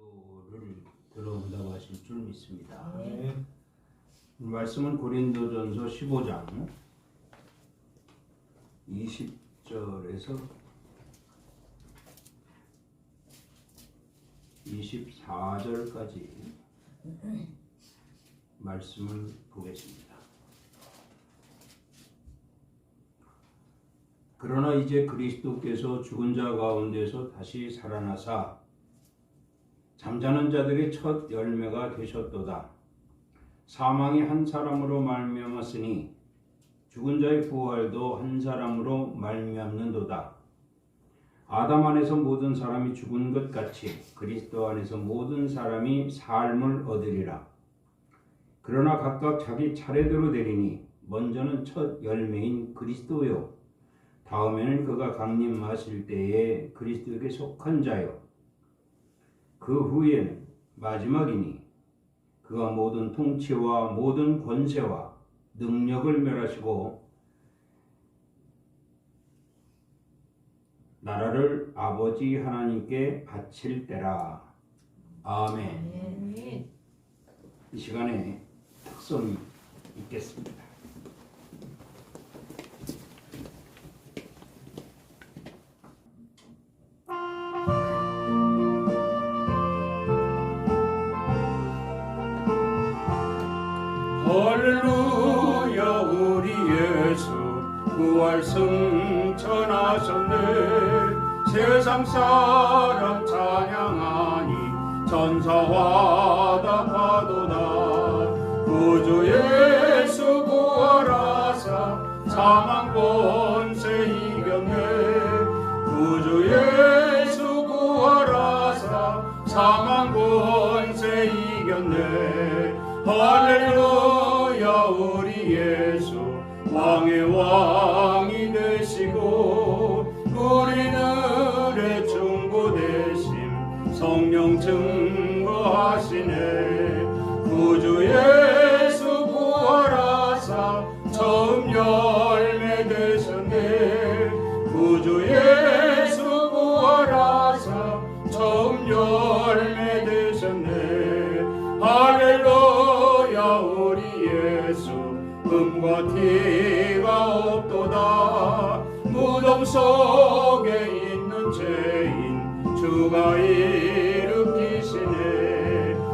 기도를 들어온다고 하실 줄 믿습니다. 네. 말씀은 고린도전서 15장 20절에서 24절까지 말씀을 보겠습니다. 그러나 이제 그리스도께서 죽은 자 가운데서 다시 살아나사 잠자는 자들의 첫 열매가 되셨도다. 사망이 한 사람으로 말미암았으니 죽은 자의 부활도 한 사람으로 말미암는도다. 아담 안에서 모든 사람이 죽은 것 같이 그리스도 안에서 모든 사람이 삶을 얻으리라. 그러나 각각 자기 차례대로 되리니 먼저는 첫 열매인 그리스도요, 다음에는 그가 강림하실 때에 그리스도에게 속한 자요, 그 후에는 마지막이니 그가 모든 통치와 모든 권세와 능력을 멸하시고 나라를 아버지 하나님께 바칠 때라. 아멘. 이 시간에 특성이 있겠습니다. 할렐루야, 우리 예수 부활 승천하셨네. 세상 사람 찬양하니 천사와 답하도다. 구주 예수 부활하사 사망 권세 이겼네. 구주 예수 부활하사 사망 권세 이겼네. 할렐루야, 우리 예수 왕의 왕이 되시고 우리들의 중보 되심 성령 증거하시네. 구주 예수 부활하사 처음 열매 되셨네. 구주 예수 부활하사 처음 열매 되셨네. 할렐루야, 우리 예수 음과 티가 없도다. 무덤 속에 있는 죄인 주가 일으키시네.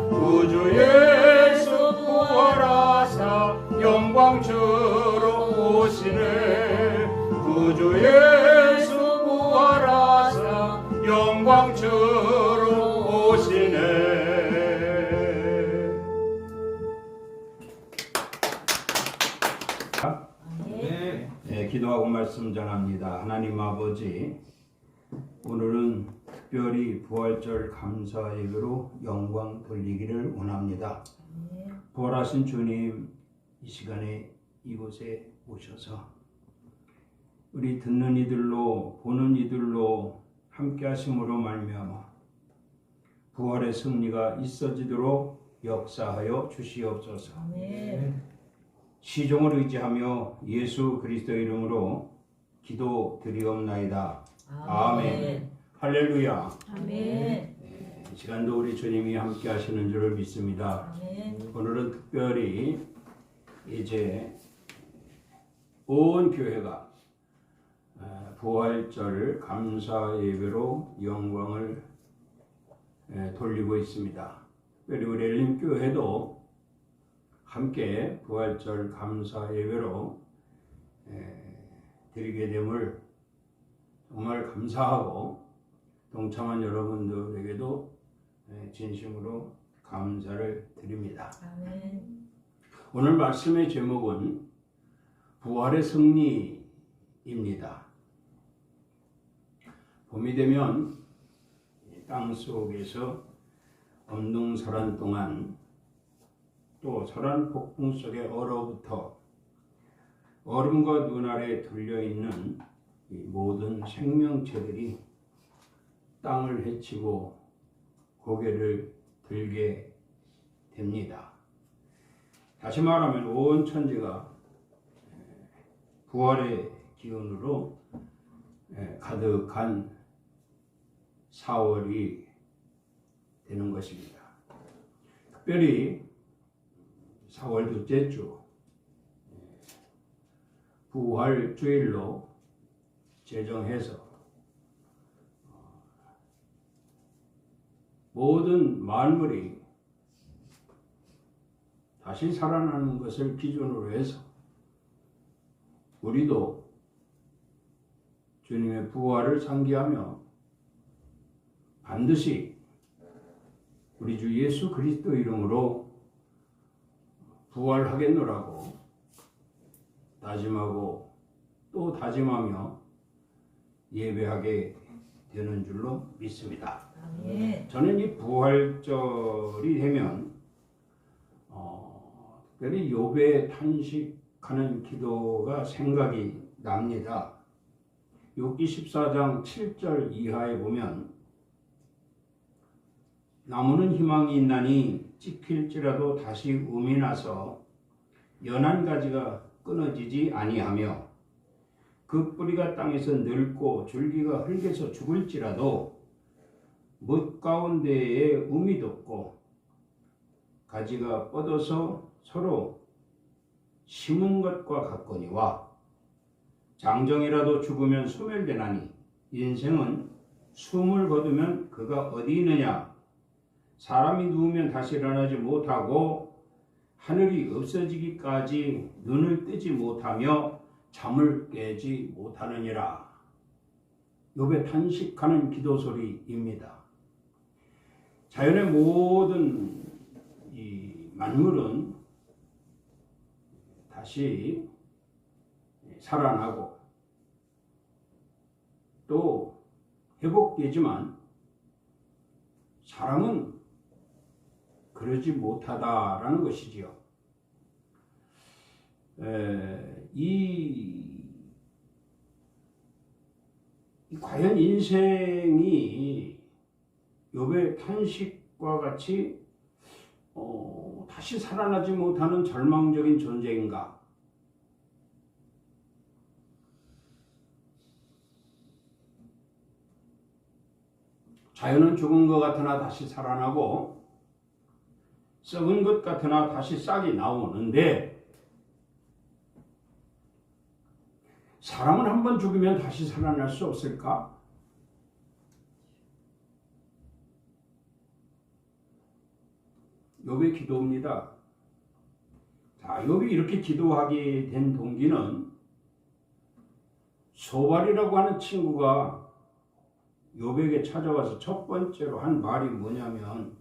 구주 예수 부활하사 영광 주러 오시네. 구주 예수 부활하사 영광 주러 오시네. 기도하고 말씀 전합니다. 하나님 아버지, 오늘은 특별히 부활절 감사 예배로 영광 돌리기를 원합니다. 부활하신 주님, 이 시간에 이곳에 오셔서 우리 듣는 이들로 보는 이들로 함께 하심으로 말미암아 부활의 승리가 있어지도록 역사하여 주시옵소서. 시종을 의지하며 예수 그리스도 이름으로 기도드리옵나이다. 아멘. 할렐루야. 아멘. 이 시간도 우리 주님이 함께 하시는 줄을 믿습니다. 아멘. 오늘은 특별히 이제 온 교회가 부활절 감사 예배로 영광을 돌리고 있습니다. 특별히 우리 엘림교회도 함께 부활절 감사 예배로 드리게 됨을 정말 감사하고 동참한 여러분들에게도 진심으로 감사를 드립니다. 아멘. 오늘 말씀의 제목은 부활의 승리입니다. 봄이 되면 땅 속에서 엄동설한 동안 또 설한 폭풍 속에 얼어붙어 얼음과 눈 아래 들려있는 이 모든 생명체들이 땅을 헤치고 고개를 들게 됩니다. 다시 말하면 온 천지가 부활의 기운으로 가득한 4월이 되는 것입니다. 특별히 4월 둘째 주 부활 주일로 제정해서 모든 만물이 다시 살아나는 것을 기준으로 해서 우리도 주님의 부활을 상기하며 반드시 우리 주 예수 그리스도 이름으로 부활하겠노라고 다짐하고 또 다짐하며 예배하게 되는 줄로 믿습니다. 저는 이 부활절이 되면 특별히 욥의 탄식하는 기도가 생각이 납니다. 욥기 14장 7절 이하에 보면 나무는 희망이 있나니 찍힐지라도 다시 음이 나서 연한 가지가 끊어지지 아니하며 그 뿌리가 땅에서 늙고 줄기가 흙에서 죽을지라도 못 가운데에 음이 돋고 가지가 뻗어서 서로 심은 것과 같거니와 장정이라도 죽으면 소멸되나니 인생은 숨을 거두면 그가 어디 있느냐. 사람이 누우면 다시 일어나지 못하고 하늘이 없어지기까지 눈을 뜨지 못하며 잠을 깨지 못하느니라. 욥의 탄식하는 기도 소리입니다. 자연의 모든 이 만물은 다시 살아나고 또 회복되지만 사람은 그러지 못하다라는 것이지요. 과연 인생이 욥의 탄식과 같이 다시 살아나지 못하는 절망적인 존재인가? 자연은 죽은 것 같으나 다시 살아나고 썩은 것 같으나 다시 싹이 나오는데 사람은 한번 죽으면 다시 살아날 수 없을까? 욥의 기도입니다. 자, 욥이 이렇게 기도하게 된 동기는 소발이라고 하는 친구가 욥에게 찾아와서 첫 번째로 한 말이 뭐냐면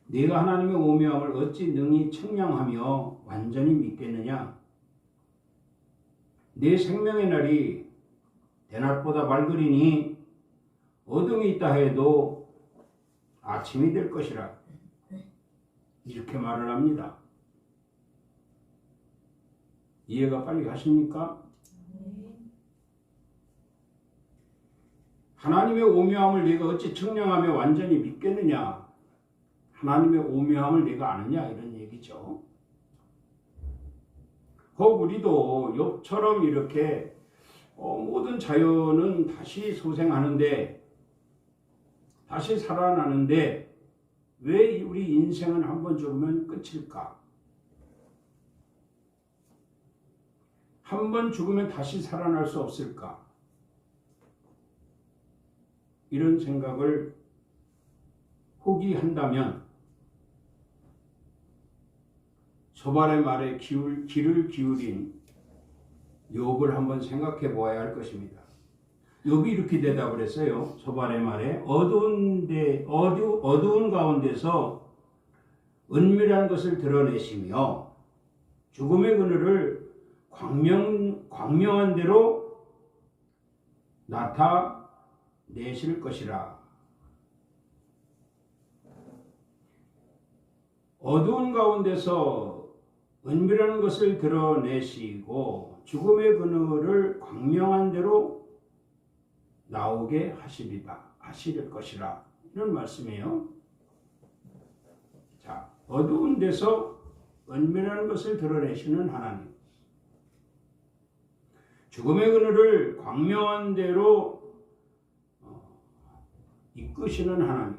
네가 하나님의 오묘함을 어찌 능히 청량하며 완전히 믿겠느냐. 내 생명의 날이 대낮보다 밝으리니 어둠이 있다 해도 아침이 될 것이라. 이렇게 말을 합니다. 이해가 빨리 가십니까? 하나님의 오묘함을 네가 어찌 청량하며 완전히 믿겠느냐. 하나님의 오묘함을 네가 아느냐 이런 얘기죠. 혹 우리도 욥처럼 이렇게 모든 자연은 다시 소생하는데 다시 살아나는데 왜 우리 인생은 한번 죽으면 끝일까? 한번 죽으면 다시 살아날 수 없을까? 이런 생각을 혹이 한다면 소발의 말에 귀를 기울인 욥을 한번 생각해 보아야 할 것입니다. 욥이 이렇게 대답을 했어요. 소발의 말에 어두운 가운데서 은밀한 것을 드러내시며 죽음의 그늘을 광명한 대로 나타내실 것이라. 어두운 가운데서 은밀한 것을 드러내시고 죽음의 그늘을 광명한 대로 나오게 하실 것이라. 이런 말씀이에요. 자, 어두운 데서 은밀한 것을 드러내시는 하나님, 죽음의 그늘을 광명한 대로 이끄시는 하나님,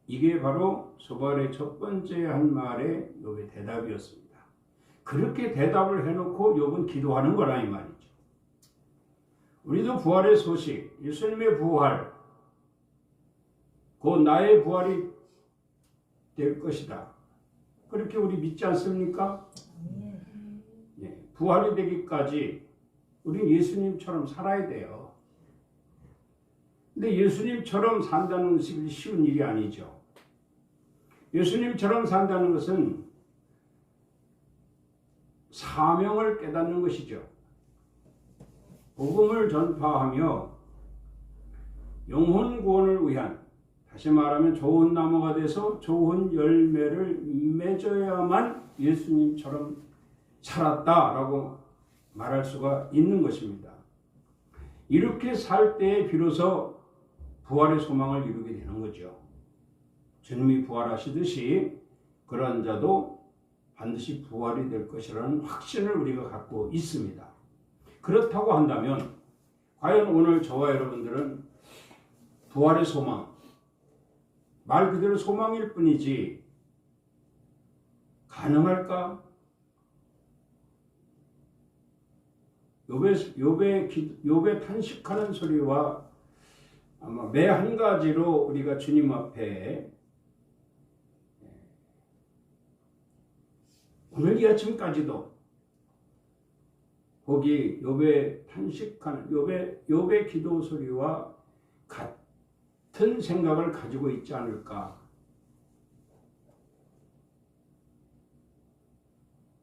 이게 바로 소발의 첫 번째 한 말의 욥의 대답이었습니다. 그렇게 대답을 해놓고 욥은 기도하는 거라 이 말이죠. 우리도 부활의 소식, 예수님의 부활, 곧 나의 부활이 될 것이다. 그렇게 우리 믿지 않습니까? 예, 부활이 되기까지 우리는 예수님처럼 살아야 돼요. 근데 예수님처럼 산다는 것이 쉬운 일이 아니죠. 예수님처럼 산다는 것은 사명을 깨닫는 것이죠. 복음을 전파하며 영혼 구원을 위한, 다시 말하면 좋은 나무가 돼서 좋은 열매를 맺어야만 예수님처럼 살았다라고 말할 수가 있는 것입니다. 이렇게 살 때에 비로소 부활의 소망을 이루게 되는 거죠. 주님이 부활하시듯이 그런 자도 반드시 부활이 될 것이라는 확신을 우리가 갖고 있습니다. 그렇다고 한다면 과연 오늘 저와 여러분들은 부활의 소망, 말 그대로 소망일 뿐이지 가능할까? 욥의 탄식하는 소리와 아마 매 한 가지로 우리가 주님 앞에 오늘 이 아침까지도 거기 욥의 탄식하는 욥의 기도 소리와 같은 생각을 가지고 있지 않을까?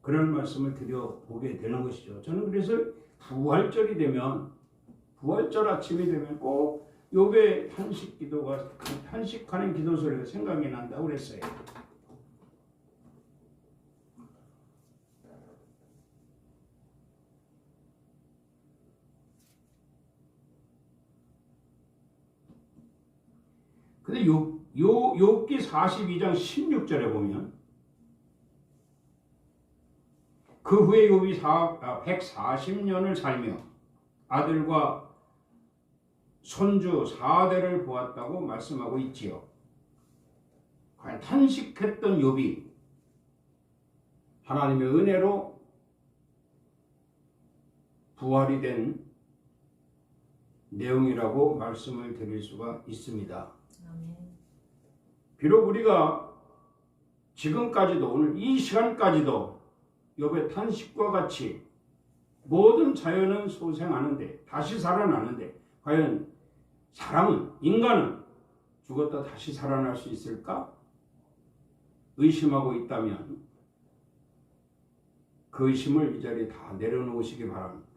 그런 말씀을 드려보게 되는 것이죠. 저는 그래서 부활절이 되면, 부활절 아침이 되면 꼭 욥의 탄식 기도가, 탄식하는 기도 소리가 생각이 난다고 그랬어요. 근데 욥기 42장 16절에 보면 그 후에 욥이 140년을 살며 아들과 손주 4대를 보았다고 말씀하고 있지요. 과연 탄식했던 욥이 하나님의 은혜로 부활이 된 내용이라고 말씀을 드릴 수가 있습니다. 비록 우리가 지금까지도, 오늘 이 시간까지도 욥의 탄식과 같이 모든 자연은 소생하는데, 다시 살아나는데, 과연 사람은, 인간은 죽었다 다시 살아날 수 있을까? 의심하고 있다면 그 의심을 이 자리에 다 내려놓으시기 바랍니다.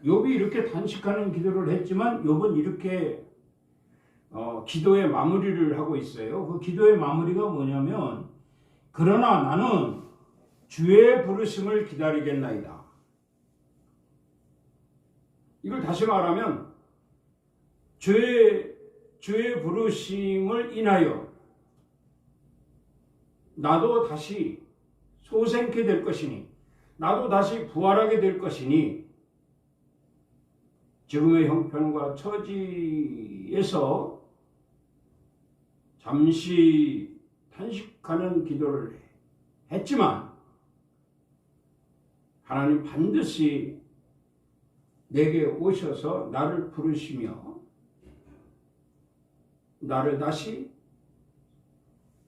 욥이 이렇게 탄식하는 기도를 했지만 욥은 이렇게 기도의 마무리를 하고 있어요. 그 기도의 마무리가 뭐냐면, 그러나 나는 주의 부르심을 기다리겠나이다. 이걸 다시 말하면 주의 부르심을 인하여 나도 다시 소생케 될 것이니, 나도 다시 부활하게 될 것이니, 지금의 형편과 처지에서 잠시 탄식하는 기도를 했지만 하나님 반드시 내게 오셔서 나를 부르시며 나를 다시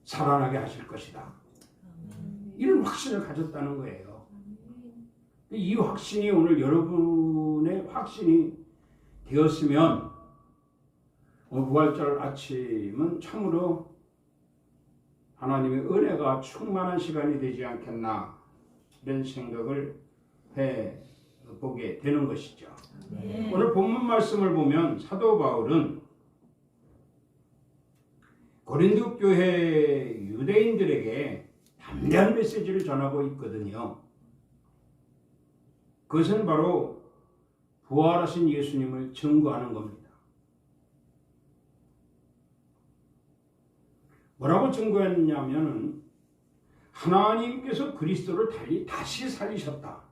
살아나게 하실 것이다. 이런 확신을 가졌다는 거예요. 이 확신이 오늘 여러분의 확신이 되었으면 오늘 부활절 아침은 참으로 하나님의 은혜가 충만한 시간이 되지 않겠나, 이런 생각을 해보게 되는 것이죠. 오늘 본문 말씀을 보면 사도 바울은 고린도 교회 유대인들에게 담대한 메시지를 전하고 있거든요. 그것은 바로 부활하신 예수님을 증거하는 겁니다. 뭐라고 증거했냐면, 하나님께서 그리스도를 다시 살리셨다.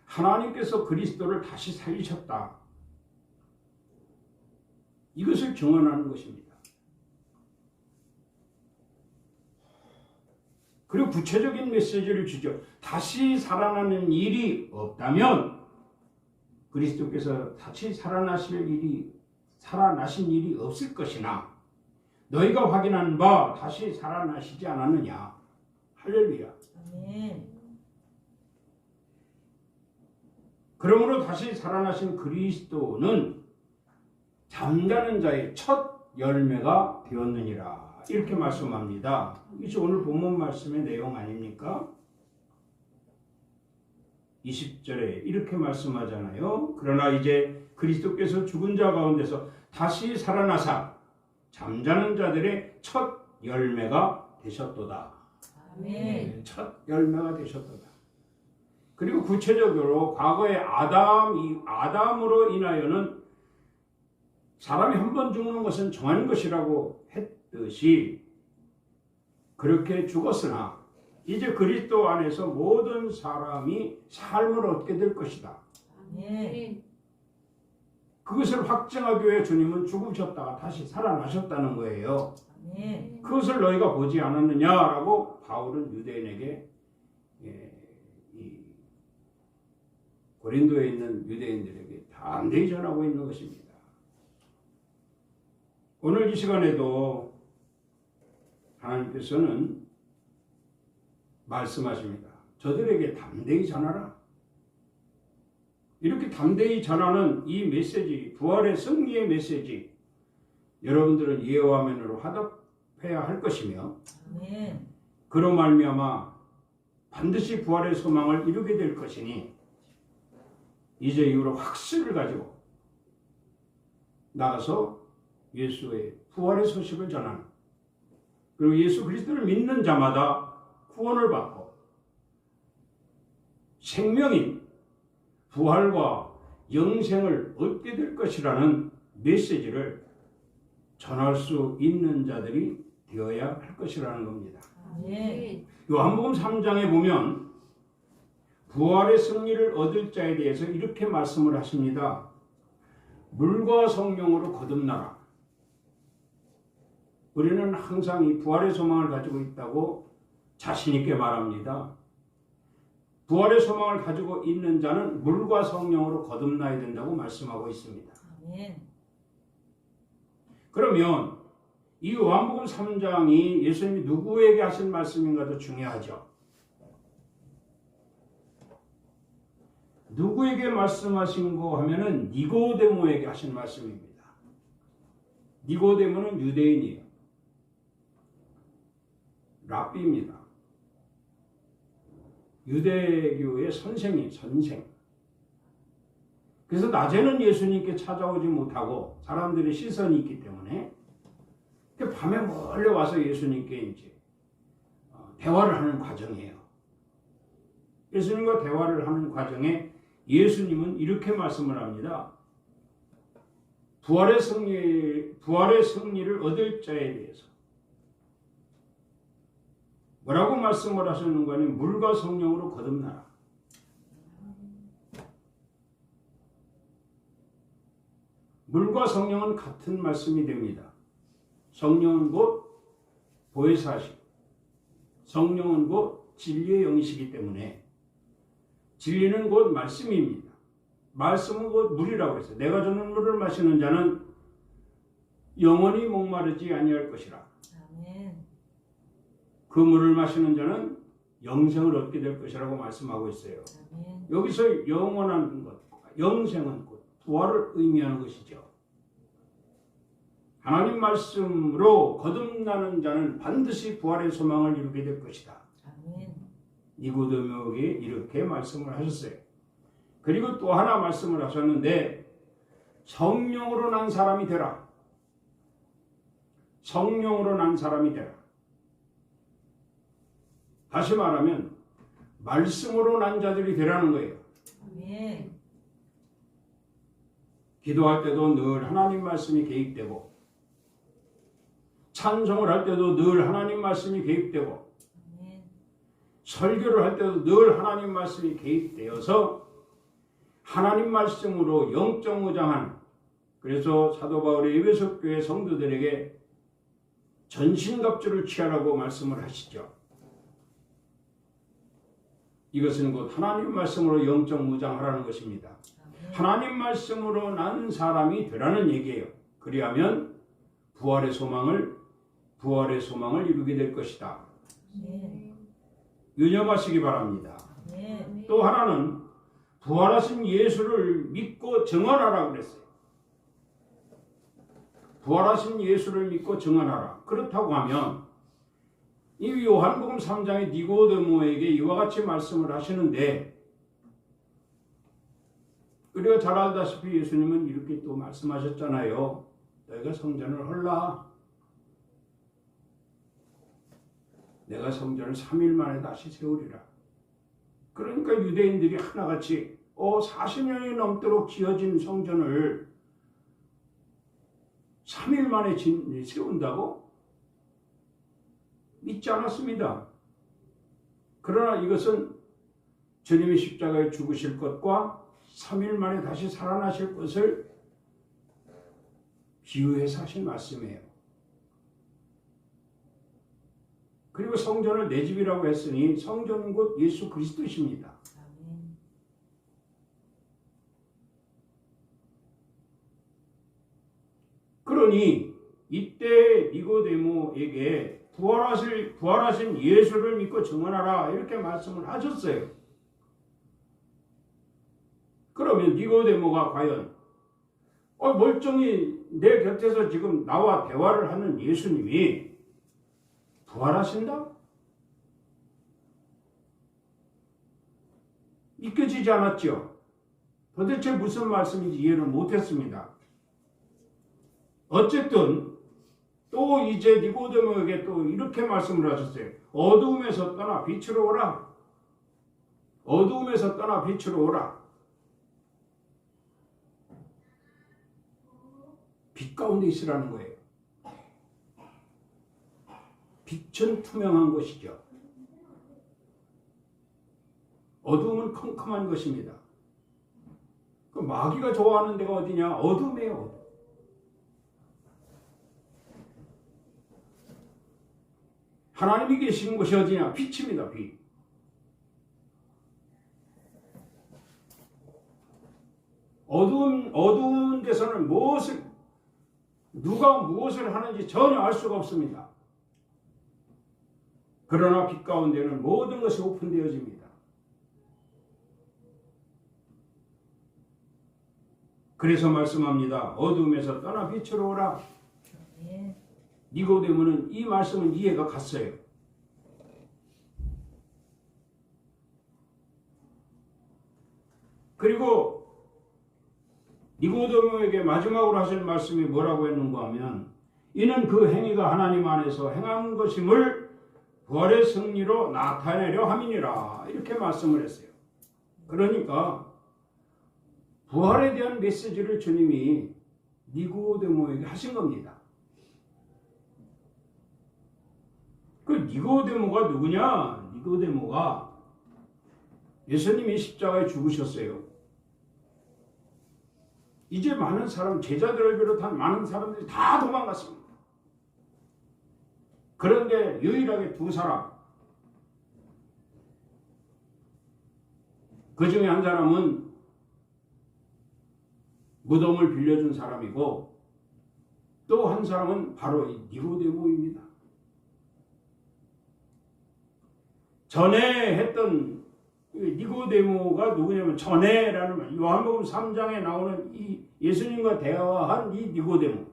하나님께서 그리스도를 다시 살리셨다. 이것을 증언하는 것입니다. 그리고 구체적인 메시지를 주죠. 다시 살아나는 일이 없다면 그리스도께서 다시 살아나신 일이 없을 것이나 너희가 확인한 바 다시 살아나시지 않았느냐. 할렐루야. 아멘. 그러므로 다시 살아나신 그리스도는 잠자는 자의 첫 열매가 되었느니라. 이렇게 말씀합니다. 이게 오늘 본문 말씀의 내용 아닙니까? 20절에 이렇게 말씀하잖아요. 그러나 이제 그리스도께서 죽은 자 가운데서 다시 살아나사 잠자는 자들의 첫 열매가 되셨도다. 아멘. 첫 열매가 되셨도다. 그리고 구체적으로 과거에 아담으로 인하여는 사람이 한 번 죽는 것은 정한 것이라고 했듯이 그렇게 죽었으나 이제 그리스도 안에서 모든 사람이 삶을 얻게 될 것이다. 아멘. 그것을 확증하기 위해 주님은 죽으셨다가 다시 살아나셨다는 거예요. 아멘. 그것을 너희가 보지 않았느냐라고 바울은 유대인에게 이 고린도에 있는 유대인들에게 담대히 전하고 있는 것입니다. 오늘 이 시간에도 하나님께서는 말씀하십니다. 저들에게 담대히 전하라. 이렇게 담대히 전하는 이 메시지, 부활의 승리의 메시지, 여러분들은 예와 아멘으로 화답해야 할 것이며, 아멘. 그로 말미암아 반드시 부활의 소망을 이루게 될 것이니 이제 이후로 확신을 가지고 나가서 예수의 부활의 소식을 전하는, 그리고 예수 그리스도를 믿는 자마다 구원을 받고 생명인 부활과 영생을 얻게 될 것이라는 메시지를 전할 수 있는 자들이 되어야 할 것이라는 겁니다. 아멘. 요한복음 3장에 보면 부활의 승리를 얻을 자에 대해서 이렇게 말씀을 하십니다. 물과 성령으로 거듭나라. 우리는 항상 이 부활의 소망을 가지고 있다고 자신 있게 말합니다. 부활의 소망을 가지고 있는 자는 물과 성령으로 거듭나야 된다고 말씀하고 있습니다. 아멘. 그러면 이 요한복음 3장이 예수님이 누구에게 하신 말씀인가도 중요하죠. 누구에게 말씀하신 거 하면은 니고데모에게 하신 말씀입니다. 니고데모는 유대인이에요. 랍비입니다. 유대교의 선생. 그래서 낮에는 예수님께 찾아오지 못하고 사람들의 시선이 있기 때문에 밤에 몰래 와서 예수님께 이제 대화를 하는 과정이에요. 예수님과 대화를 하는 과정에 예수님은 이렇게 말씀을 합니다. 부활의 승리를 얻을 자에 대해서 뭐라고 말씀을 하셨는가 하면 물과 성령으로 거듭나라. 물과 성령은 같은 말씀이 됩니다. 성령은 곧 보혜사시, 성령은 곧 진리의 영이시기 때문에 진리는 곧 말씀입니다. 말씀은 곧 물이라고 했어요. 내가 주는 물을 마시는 자는 영원히 목마르지 아니할 것이라. 아멘. 그 물을 마시는 자는 영생을 얻게 될 것이라고 말씀하고 있어요. 아멘. 여기서 영원한 것, 영생은 곧 부활을 의미하는 것이죠. 하나님 말씀으로 거듭나는 자는 반드시 부활의 소망을 이루게 될 것이다. 아멘. 니고데모에게 이렇게 말씀을 하셨어요. 그리고 또 하나 말씀을 하셨는데 성령으로 난 사람이 되라. 성령으로 난 사람이 되라. 다시 말하면 말씀으로 난 자들이 되라는 거예요. 아멘. 기도할 때도 늘 하나님 말씀이 개입되고 찬송을 할 때도 늘 하나님 말씀이 개입되고 아멘. 설교를 할 때도 늘 하나님 말씀이 개입되어서 하나님 말씀으로 영적 무장한 그래서 사도 바울이 에베소 교회 성도들에게 전신갑주를 취하라고 말씀을 하시죠. 이것은 곧 하나님 말씀으로 영적 무장하라는 것입니다. 하나님 말씀으로 난 사람이 되라는 얘기예요. 그리하면 부활의 소망을 이루게 될 것이다. 유념하시기 바랍니다. 또 하나는 부활하신 예수를 믿고 증언하라 그랬어요. 부활하신 예수를 믿고 증언하라. 그렇다고 하면 이 요한복음 3장의 니고데모에게 이와 같이 말씀을 하시는데, 우리가 잘 알다시피 예수님은 이렇게 또 말씀하셨잖아요. 너희가 성전을 헐라. 내가 성전을 3일 만에 다시 세우리라. 그러니까 유대인들이 하나같이 40년이 넘도록 지어진 성전을 3일 만에 세운다고? 믿지 않았습니다. 그러나 이것은 주님이 십자가에 죽으실 것과 3일 만에 다시 살아나실 것을 비유해서 하신 말씀이에요. 그리고 성전을 내 집이라고 했으니 성전은 곧 예수 그리스도이십니다. 그러니 이때 니고데모에게 부활하신 예수를 믿고 증언하라 이렇게 말씀을 하셨어요. 그러면 니고데모가 과연 멀쩡히 내 곁에서 지금 나와 대화를 하는 예수님이 부활하신다? 믿겨지지 않았죠. 도대체 무슨 말씀인지 이해를 못했습니다. 어쨌든 또 이제 니고데모에게 또 이렇게 말씀을 하셨어요. 어두움에서 떠나 빛으로 오라. 어두움에서 떠나 빛으로 오라. 빛 가운데 있으라는 거예요. 빛은 투명한 것이죠. 어두움은 컴컴한 것입니다. 그 마귀가 좋아하는 데가 어디냐? 어둠이에요. 하나님이 계시는 곳이 어디냐? 빛입니다. 빛. 어두운 데서는 누가 무엇을 하는지 전혀 알 수가 없습니다. 그러나 빛 가운데는 모든 것이 오픈되어집니다. 그래서 말씀합니다. 어둠에서 떠나 빛으로 오라. 니고데모는 이 말씀은 이해가 갔어요. 그리고 니고데모에게 마지막으로 하신 말씀이 뭐라고 했는가 하면, 이는 그 행위가 하나님 안에서 행한 것임을 부활의 승리로 나타내려 함이니라 이렇게 말씀을 했어요. 그러니까 부활에 대한 메시지를 주님이 니고데모에게 하신 겁니다. 그 니고데모가 누구냐? 니고데모가 예수님이 십자가에 죽으셨어요. 이제 많은 사람, 제자들을 비롯한 많은 사람들이 다 도망갔습니다. 그런데 유일하게 두 사람, 그 중에 한 사람은 무덤을 빌려준 사람이고, 또 한 사람은 바로 이 니고데모입니다. 전에 했던 니고데모가 누구냐면, 전에라는 말, 요한복음 3장에 나오는 이 예수님과 대화한 이 니고데모.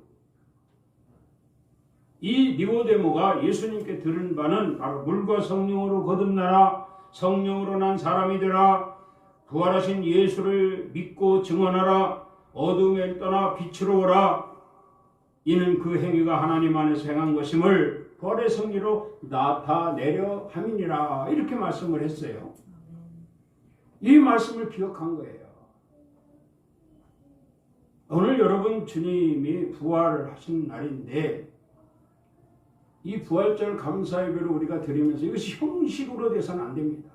이 니고데모가 예수님께 들은 바는 바로 물과 성령으로 거듭나라, 성령으로 난 사람이 되라, 부활하신 예수를 믿고 증언하라, 어둠에 떠나 빛으로 오라. 이는 그 행위가 하나님 안에서 행한 것임을 부활의 승리로 나타내려 함이니라 이렇게 말씀을 했어요. 이 말씀을 기억한 거예요. 오늘 여러분 주님이 부활을 하신 날인데, 이 부활절 감사예배를 우리가 드리면서 이것이 형식으로 돼서는 안 됩니다.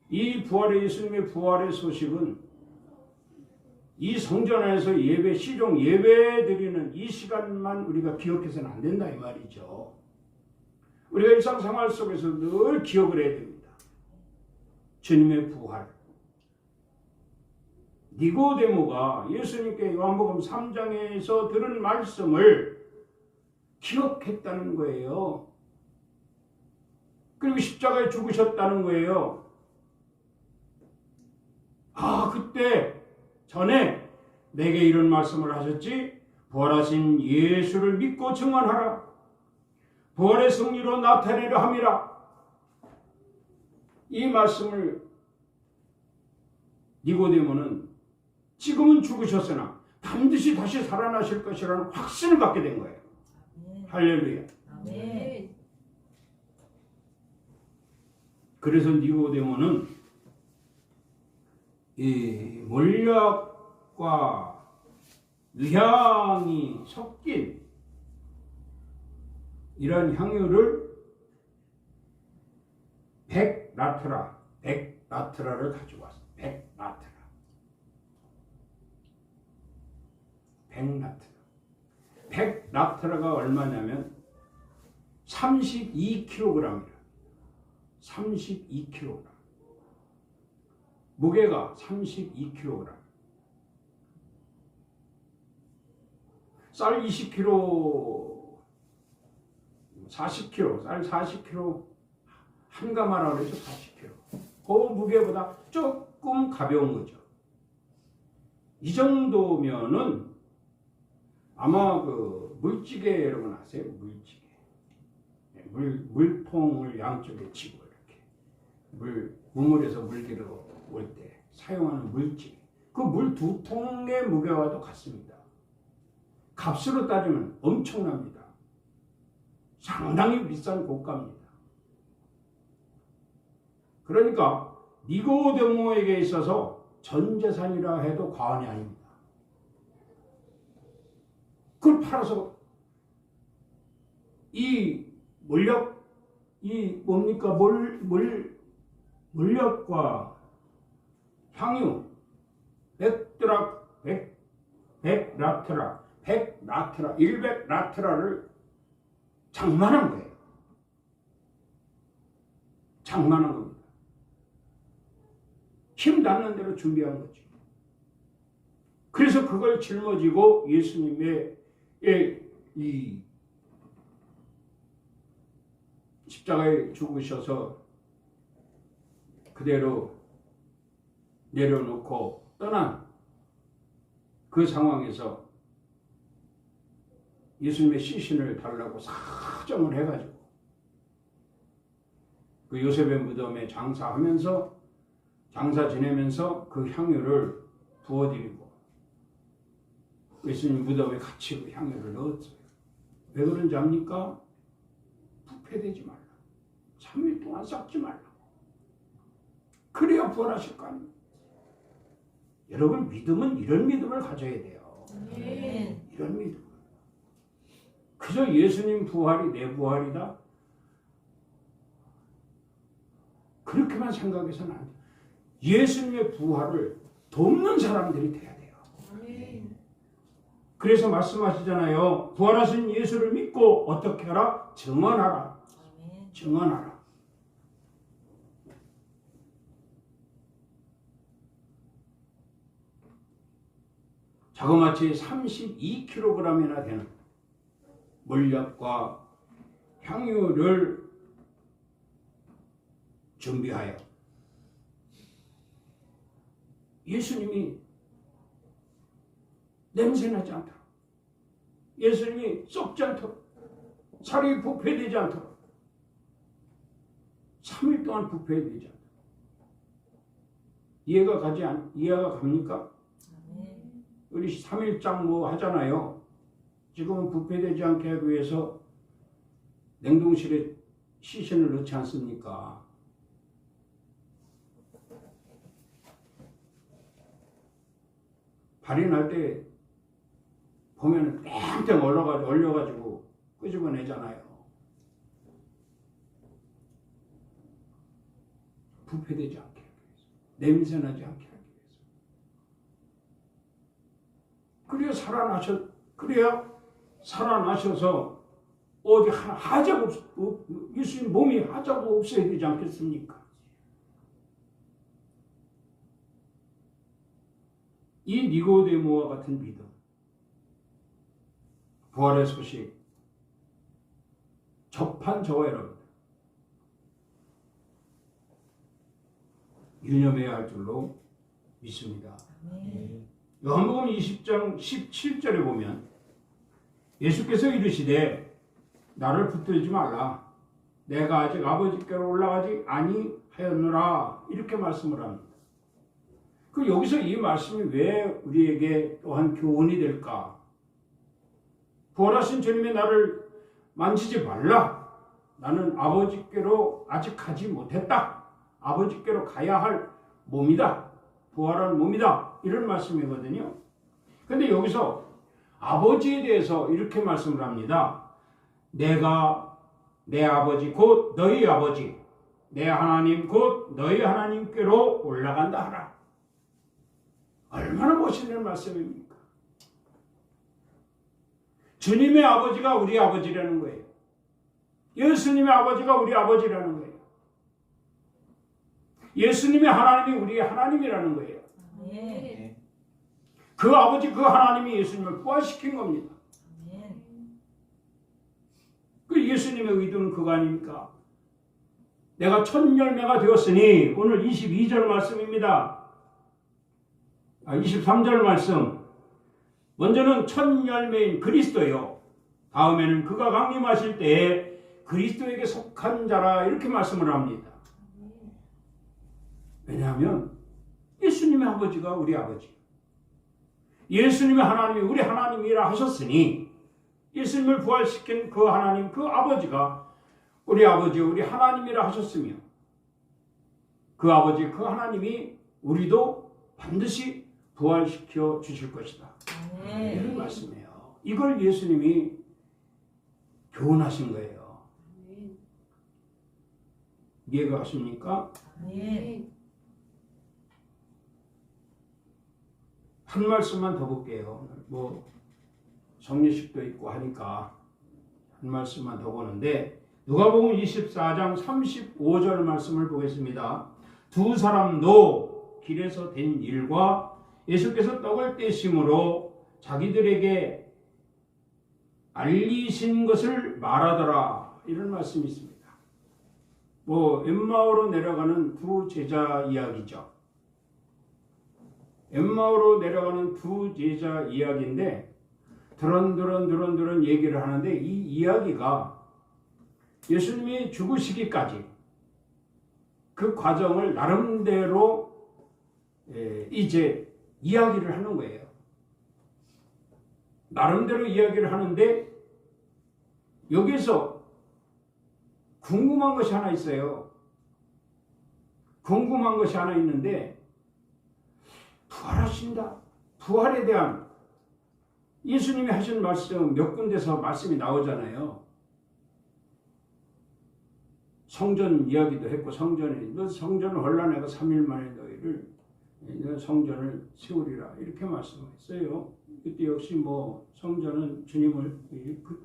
이 부활의 예수님의 부활의 소식은 이 성전 안에서 예배, 시종 예배 드리는 이 시간만 우리가 기억해서는 안 된다 이 말이죠. 우리가 일상생활 속에서 늘 기억을 해야 됩니다. 주님의 부활. 니고데모가 예수님께 요한복음 3장에서 들은 말씀을 기억했다는 거예요. 그리고 십자가에 죽으셨다는 거예요. 아, 그때 전에 내게 이런 말씀을 하셨지. 부활하신 예수를 믿고 증언하라. 부활의 승리로 나타내려 함이라. 이 말씀을 니고데모는 지금은 죽으셨으나 반드시 다시 살아나실 것이라는 확신을 갖게 된 거예요. 할렐루야. 아멘. 그래서 니고데모는 이 몰약과 의향이 섞인 이런 향유를 100나트라를 가지고 왔어요. 100나트라가 얼마냐면 32kg이라. 32kg. 무게가 32kg. 쌀 20kg, 40kg, 쌀 40kg 한 가마라 그래서 40kg. 그 무게보다 조금 가벼운 거죠. 이 정도면은 아마 그 물찌개 여러분 아세요? 물찌개. 물통을 양쪽에 치고 이렇게 우물에서 물 들어 올 때 사용하는 물찌개. 그 물 2통의 무게와도 같습니다. 값으로 따지면 엄청납니다. 상당히 비싼 고가입니다. 그러니까 니고데모에게 있어서 전 재산이라 해도 과언이 아닙니다. 그걸 팔아서 이 뭡니까? 물력과 향유 100나트라, 100나트라를 장만한 거예요. 장만한 겁니다. 힘 닿는 대로 준비한 거죠. 그래서 그걸 짊어지고 예수님의 이 십자가에 죽으셔서 그대로 내려놓고 떠난 그 상황에서 예수님의 시신을 달라고 사정을 해가지고 그 요셉의 무덤에 장사 지내면서 그 향유를 부어드리고 예수님 무덤에 같이 그 향유를 넣었어요. 왜 그런지 압니까? 부패되지 말라. 3일 동안 썩지 말라. 그래야 부활하실 거 아닙니까? 여러분, 믿음은 이런 믿음을 가져야 돼요. 아멘. 이런 믿음. 그저 예수님 부활이 내 부활이다. 그렇게만 생각해서는 안 돼요. 예수님의 부활을 돕는 사람들이 돼야 돼요. 아멘. 그래서 말씀하시잖아요. 부활하신 예수를 믿고 어떻게 하라? 증언하라. 아멘. 증언하라. 자그마치 32kg이나 되는 물약과 향유를 준비하여 예수님이 냄새나지 않도록, 예수님이 썩지 않도록, 살이 부패되지 않도록 3일 동안 부패되지 않도록. 이해가 갑니까? 아멘. 우리 3일장 뭐 하잖아요. 지금은 부패되지 않게 하기 위해서 냉동실에 시신을 넣지 않습니까? 발인할 때 보면 땡땡 얼려가지고 끄집어내잖아요. 부패되지 않게 하기 위해서, 냄새나지 않게 하기 위해서. 그래야 살아나셔서 어디 하자가 예수님 몸이 하자가 없어야 되지 않겠습니까? 이 니고데모와 같은 믿음, 부활의 소식 접한 저와 여러분 유념해야 할 줄로 믿습니다. 요한복음 20장 17절에 보면 예수께서 이르시되 나를 붙들지 말라. 내가 아직 아버지께로 올라가지 아니하였노라. 이렇게 말씀을 합니다. 그 여기서 이 말씀이 왜 우리에게 또한 교훈이 될까? 부활하신 주님이 나를 만지지 말라. 나는 아버지께로 아직 가지 못했다. 아버지께로 가야 할 몸이다. 부활한 몸이다. 이런 말씀이거든요. 근데 여기서 아버지에 대해서 이렇게 말씀을 합니다. 내가 내 아버지 곧 너희 아버지 내 하나님 곧 너희 하나님께로 올라간다 하라. 얼마나 멋있는 말씀입니까? 주님의 아버지가 우리 아버지라는 거예요. 예수님의 아버지가 우리 아버지라는 거예요. 예수님의 하나님이 우리의 하나님이라는 거예요. 아멘. 그 아버지 그 하나님이 예수님을 부활시킨 겁니다. 아멘. 그 예수님의 의도는 그거 아닙니까? 내가 첫 열매가 되었으니 오늘 22절 말씀입니다. 23절 말씀. 먼저는 첫 열매인 그리스도요. 다음에는 그가 강림하실 때에 그리스도에게 속한 자라 이렇게 말씀을 합니다. 왜냐하면 예수님의 아버지가 우리 아버지, 예수님의 하나님이 우리 하나님이라 하셨으니 예수님을 부활시킨 그 하나님, 그 아버지가 우리 아버지, 우리 하나님이라 하셨으며 그 아버지, 그 하나님이 우리도 반드시 부활시켜 주실 것이다. 이런 말씀이에요. 이걸 예수님이 교훈하신 거예요. 이해가 가십니까? 한 말씀만 더 볼게요. 뭐 성례식도 있고 하니까 한 말씀만 더 보는데 누가복음 24장 35절 말씀을 보겠습니다. 두 사람도 길에서 된 일과 예수께서 떡을 떼심으로 자기들에게 알리신 것을 말하더라. 이런 말씀이 있습니다. 뭐 엠마오로 내려가는 두 제자 이야기죠. 엠마오로 내려가는 두 제자 이야기인데 드런드런 얘기를 하는데 이 이야기가 예수님이 죽으시기까지 그 과정을 나름대로 이제 이야기를 하는 거예요. 나름대로 이야기를 하는데 여기서 궁금한 것이 하나 있어요. 궁금한 것이 하나 있는데 부활하신다. 부활에 대한 예수님이 하신 말씀 몇 군데서 말씀이 나오잖아요. 성전 이야기도 했고 너 성전을 헐라내가 3일 만에 너희를 너 성전을 세우리라 이렇게 말씀했어요. 그때 역시 뭐 성전은 주님을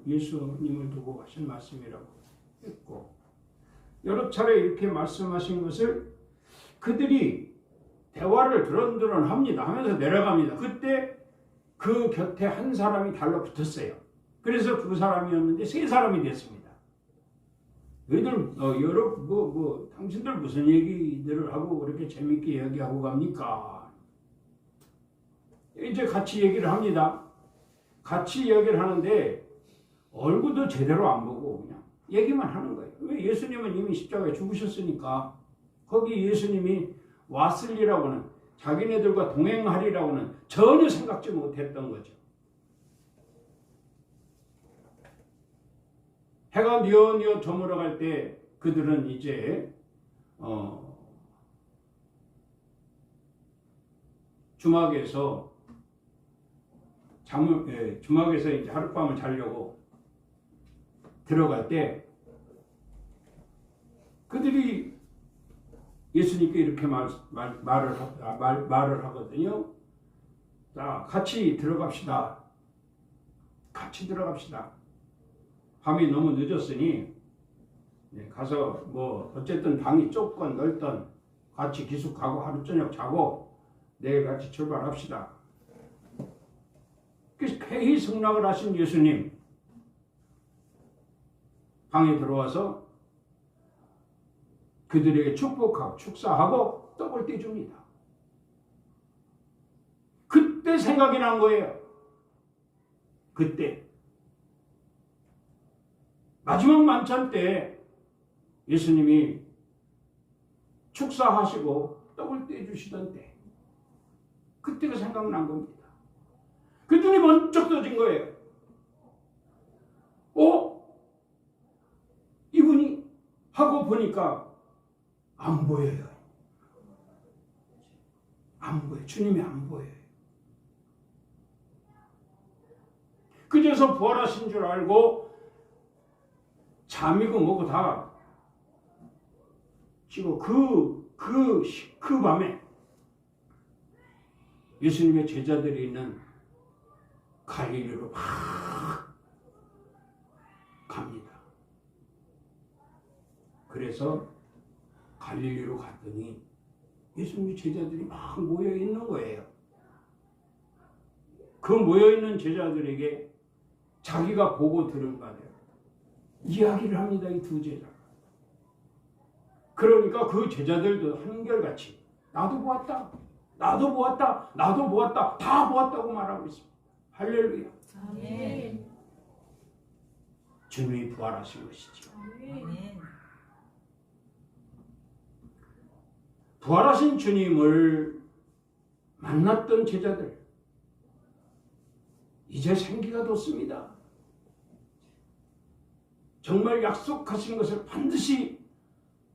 예수님을 두고 하신 말씀이라고 했고 여러 차례 이렇게 말씀하신 것을 그들이 대화를 드런드런 합니다. 하면서 내려갑니다. 그때 그 곁에 한 사람이 달라붙었어요. 그래서 두 사람이었는데 세 사람이 됐습니다. 너희들 당신들 무슨 얘기들을 하고 그렇게 재밌게 얘기하고 갑니까? 이제 같이 얘기를 합니다. 같이 얘기를 하는데 얼굴도 제대로 안 보고 그냥 얘기만 하는 거예요. 왜? 예수님은 이미 십자가에 죽으셨으니까 거기 예수님이 왔으리라고는 자기네들과 동행하리라고는 전혀 생각지 못했던 거죠. 해가 뉘어 저물어 갈 때 그들은 이제 주막에서 주막에서 이제 하룻밤을 자려고 들어갈 때 그들이 예수님께 이렇게 말을 하거든요. 자, 같이 들어갑시다. 같이 들어갑시다. 밤이 너무 늦었으니 가서 뭐 어쨌든 방이 좁건 넓던 같이 기숙하고 하루 저녁 자고 내일 같이 출발합시다. 그래서 쾌히 승낙을 하신 예수님 방에 들어와서 그들에게 축복하고 축사하고 떡을 떼줍니다. 그때 생각이 난 거예요. 그때 마지막 만찬 때 예수님이 축사하시고 떡을 떼주시던 때 그때가 생각난 겁니다. 그 눈이 번쩍 떠진 거예요. 이분이 하고 보니까 안 보여요. 안 보여요. 주님이 안 보여요. 그래서 부활하신 줄 알고 잠이고 뭐고 다 지금 그 밤에 예수님의 제자들이 있는 갈릴리로 막 갑니다. 그래서 갈릴리로 갔더니 예수님의 제자들이 막 모여 있는 거예요. 그 모여 있는 제자들에게 자기가 보고 들은 바대로 이야기를 합니다. 이 두 제자가. 그러니까 그 제자들도 한결같이 나도 보았다. 나도 보았다. 나도 보았다. 다 보았다고 말하고 있습니다. 할렐루야. 아멘. 주님이 부활하신 것이죠. 아멘. 부활하신 주님을 만났던 제자들 이제 생기가 돋습니다. 정말 약속하신 것을 반드시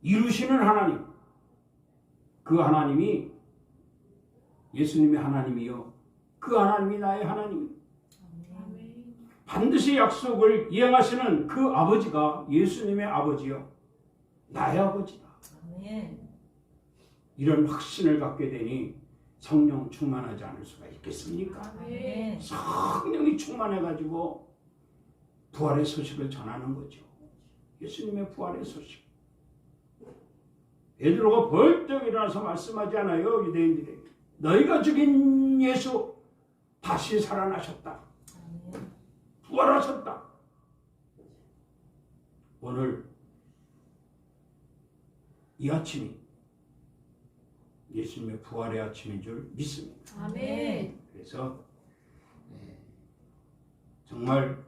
이루시는 하나님, 그 하나님이 예수님의 하나님이요 그 하나님이 나의 하나님, 반드시 약속을 이행하시는 그 아버지가 예수님의 아버지요 나의 아버지다. 아멘. 이런 확신을 갖게 되니 성령 충만하지 않을 수가 있겠습니까? 아멘. 성령이 충만해가지고 부활의 소식을 전하는 거죠. 예수님의 부활의 소식. 베드로가 벌떡 일어나서 말씀하지 않아요? 유대인들에게 너희가 죽인 예수 다시 살아나셨다. 아멘. 부활하셨다. 오늘 이 아침이 예수님의 부활의 아침인 줄 믿습니다. 아멘. 그래서 정말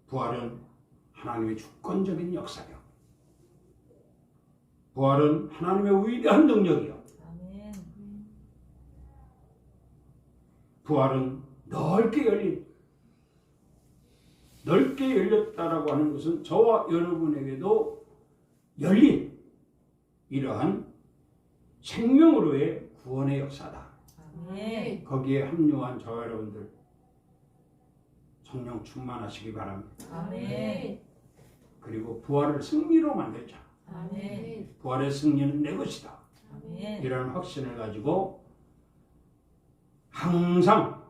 부활은 하나님의 주권적인 역사요. 부활은 하나님의 위대한 능력이요. 아멘. 부활은 넓게 열렸다라고 하는 것은 저와 여러분에게도 열린 이러한 생명으로의 구원의 역사다. 아멘. 거기에 합류한 저와 여러분들 성령 충만하시기 바랍니다. 아멘. 그리고 부활을 승리로 만들자. 아멘. 부활의 승리는 내 것이다. 아멘. 이런 확신을 가지고 항상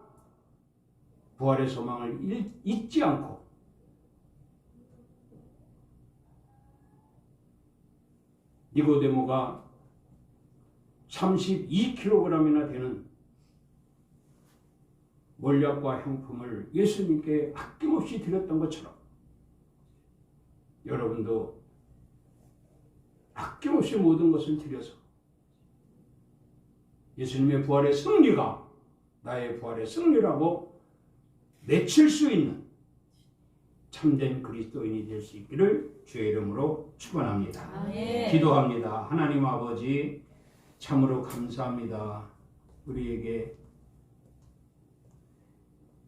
부활의 소망을 잊지 않고 니고데모가 32kg이나 되는 몰약과 향품을 예수님께 아낌없이 드렸던 것처럼 여러분도 아낌없이 모든 것을 드려서 예수님의 부활의 승리가 나의 부활의 승리라고 맺힐 수 있는 참된 그리스도인이 될 수 있기를 주의 이름으로 축원합니다. 아멘. 기도합니다. 하나님 아버지 참으로 감사합니다. 우리에게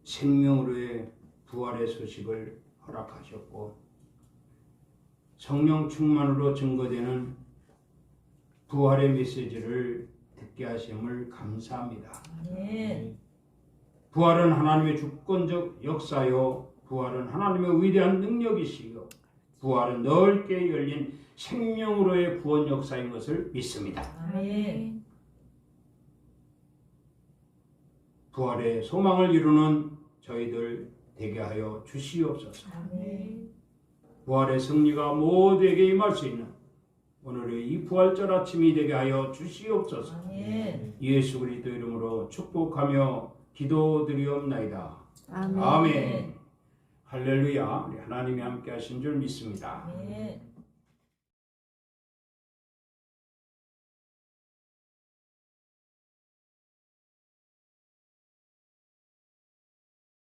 생명으로의 부활의 소식을 허락하셨고 성령 충만으로 증거되는 부활의 메시지를 듣게 하심을 감사합니다. 아멘. 부활은 하나님의 주권적 역사요 부활은 하나님의 위대한 능력이시요 부활은 넓게 열린 생명으로의 구원 역사인 것을 믿습니다. 아멘. 부활의 소망을 이루는 저희들 되게 하여 주시옵소서. 아멘. 부활의 승리가 모두에게 임할 수 있는 오늘의 이 부활절 아침이 되게 하여 주시옵소서. 아멘. 예수 그리스도 이름으로 축복하며 기도드리옵나이다. 아멘. 아멘. 할렐루야. 우리 하나님이 함께 하신 줄 믿습니다. 아멘.